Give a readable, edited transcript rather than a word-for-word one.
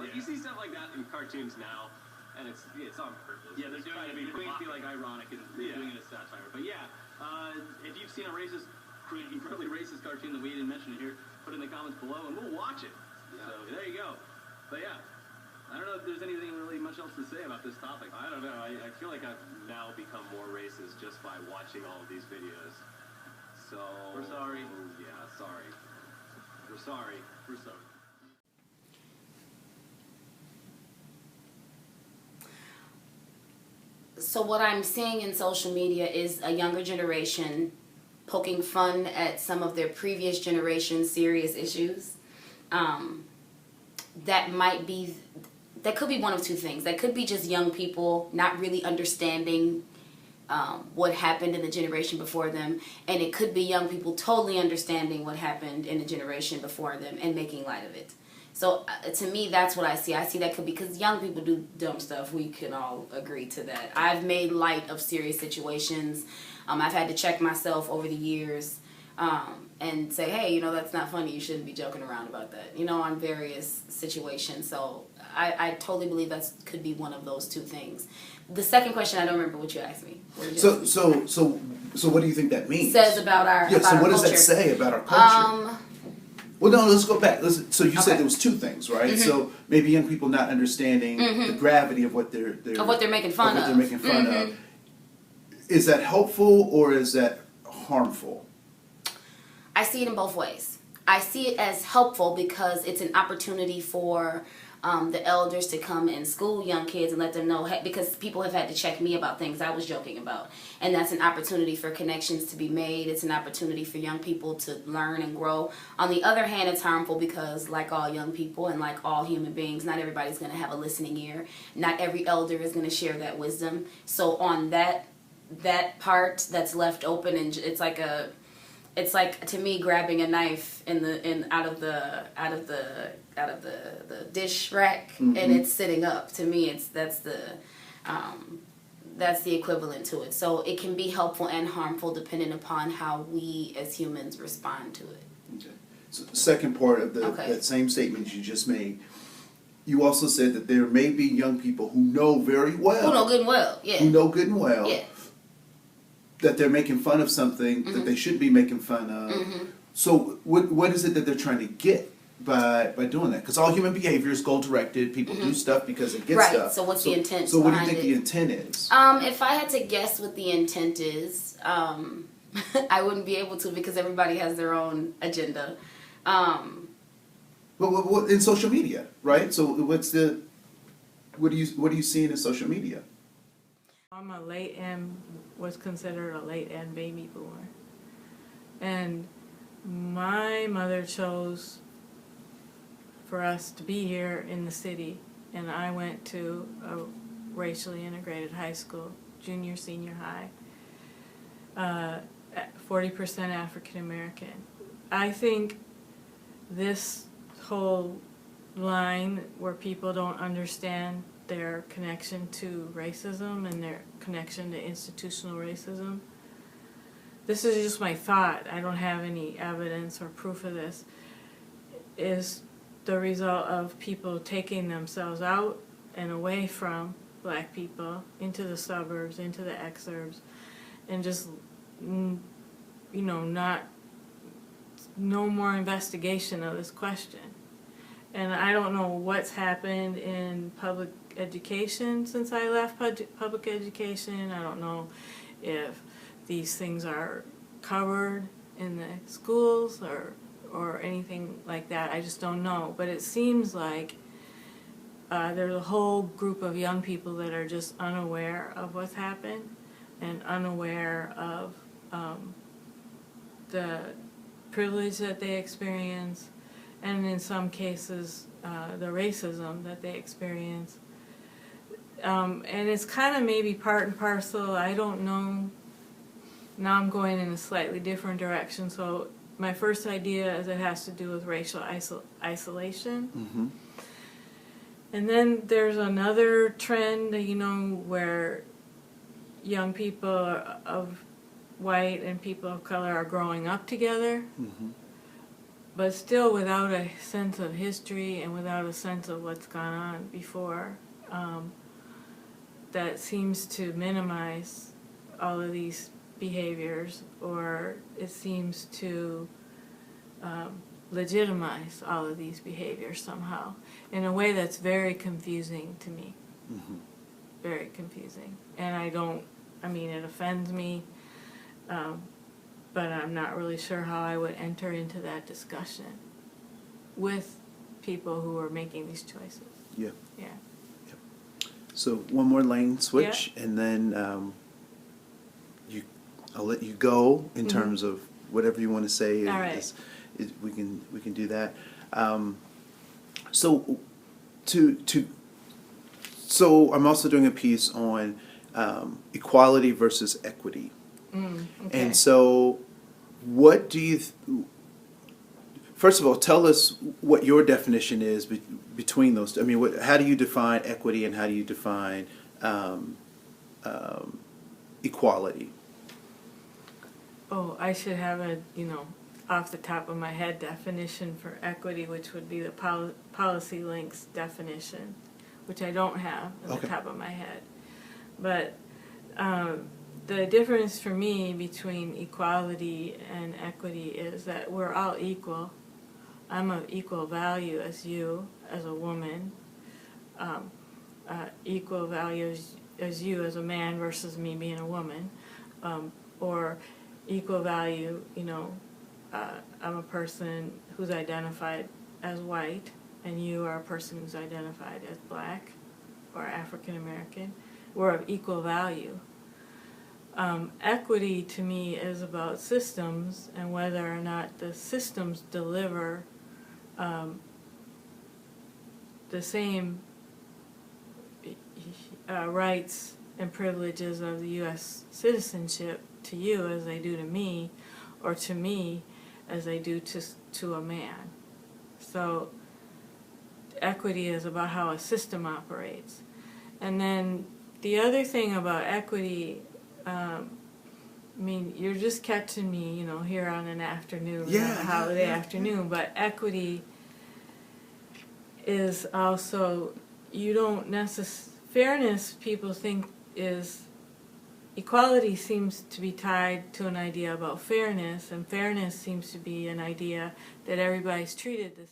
Like you see stuff like that in cartoons now, and it's on purpose. Yeah, they're doing it to make it feel like ironic and doing it as satire. But yeah, if you've seen a incredibly racist cartoon that we didn't mention here, put it in the comments below and we'll watch it. Yeah. So there you go. But yeah, I don't know if there's anything really much else to say about this topic. I don't know. I feel like I've now become more racist just by watching all of these videos. So we're sorry. Yeah, sorry. We're sorry. We're sorry. So what I'm seeing in social media is a younger generation poking fun at some of their previous generation's serious issues. That could be one of two things. That could be just young people not really understanding what happened in the generation before them, and it could be young people totally understanding what happened in the generation before them and making light of it. So to me, that's what I see. I see that could be because young people do dumb stuff. We can all agree to that. I've made light of serious situations. I've had to check myself over the years and say, hey, that's not funny. You shouldn't be joking around about that, on various situations. So I totally believe that could be one of those two things. The second question, I don't remember what you asked me. So what do you think that means? Says about our so our what culture. does that say about our culture? Well, no, let's go back. So you said there was two things, right? Mm-hmm. So maybe young people not understanding the gravity of what they're making fun of. Is that helpful or is that harmful? I see it in both ways. I see it as helpful because it's an opportunity for the elders to come and school young kids and let them know, because people have had to check me about things I was joking about. And that's an opportunity for connections to be made. It's an opportunity for young people to learn and grow. On the other hand, it's harmful because like all young people and like all human beings, not everybody's going to have a listening ear. Not every elder is going to share that wisdom. So on that part that's left open, and it's like to me grabbing a knife out of the dish rack, and it's sitting up. To me, that's the equivalent to it. So it can be helpful and harmful depending upon how we as humans respond to it. Okay. So the second part of that same statement you just made, you also said that there may be young people who know very well. Who know good and well, yeah. Who know good and well. Yeah. That they're making fun of something that they shouldn't be making fun of. Mm-hmm. So what is it that they're trying to get by doing that? Because all human behavior is goal-directed. People do stuff because they get stuff. So what's the intent? So what do you think the intent is? If I had to guess what the intent is, I wouldn't be able to because everybody has their own agenda. Well, in social media, right? So what are you seeing in social media? I'm a late M, was considered a late M baby boomer. And my mother chose for us to be here in the city, and I went to a racially integrated high school, junior, senior high, 40% African American. I think this whole line where people don't understand their connection to racism and their connection to institutional racism. This is just my thought. I don't have any evidence or proof of this. Is the result of people taking themselves out and away from black people into the suburbs, into the exurbs, and just, no more investigation of this question. And I don't know what's happened in public education since I left public education. I don't know if these things are covered in the schools or anything like that. I just don't know. But it seems like there's a whole group of young people that are just unaware of what's happened and unaware of the privilege that they experience, and in some cases the racism that they experience. And it's kind of maybe part and parcel. I don't know. Now I'm going in a slightly different direction. So my first idea is it has to do with racial isolation. Mm-hmm. And then there's another trend, where young people of white and people of color are growing up together. Mm-hmm. but still without a sense of history and without a sense of what's gone on before, that seems to minimize all of these behaviors, or it seems to legitimize all of these behaviors somehow in a way that's very confusing to me. Mm-hmm. Very confusing. And it offends me, but I'm not really sure how I would enter into that discussion with people who are making these choices. Yeah. Yeah. So one more lane switch, and then I'll let you go in terms of whatever you want to say. All right. We can do that. So I'm also doing a piece on equality versus equity. Okay. And so, what do you? First of all, tell us what your definition is between those. I mean, how do you define equity and how do you define equality? Oh, I should have a, off the top of my head definition for equity, which would be the Policy Links definition, which I don't have on the top of my head. But the difference for me between equality and equity is that we're all equal. I'm of equal value as you, as a woman. Equal value as you as a man versus me being a woman. Or equal value, I'm a person who's identified as white, and you are a person who's identified as black or African American. We're of equal value. Equity to me is about systems and whether or not the systems deliver the same rights and privileges of the U.S. citizenship to you as they do to me, or to me as they do to a man. So equity is about how a system operates. And then the other thing about equity, you're just catching me, here on an afternoon, on a holiday afternoon, but equity is also, fairness, people think is, equality seems to be tied to an idea about fairness, and fairness seems to be an idea that everybody's treated the same.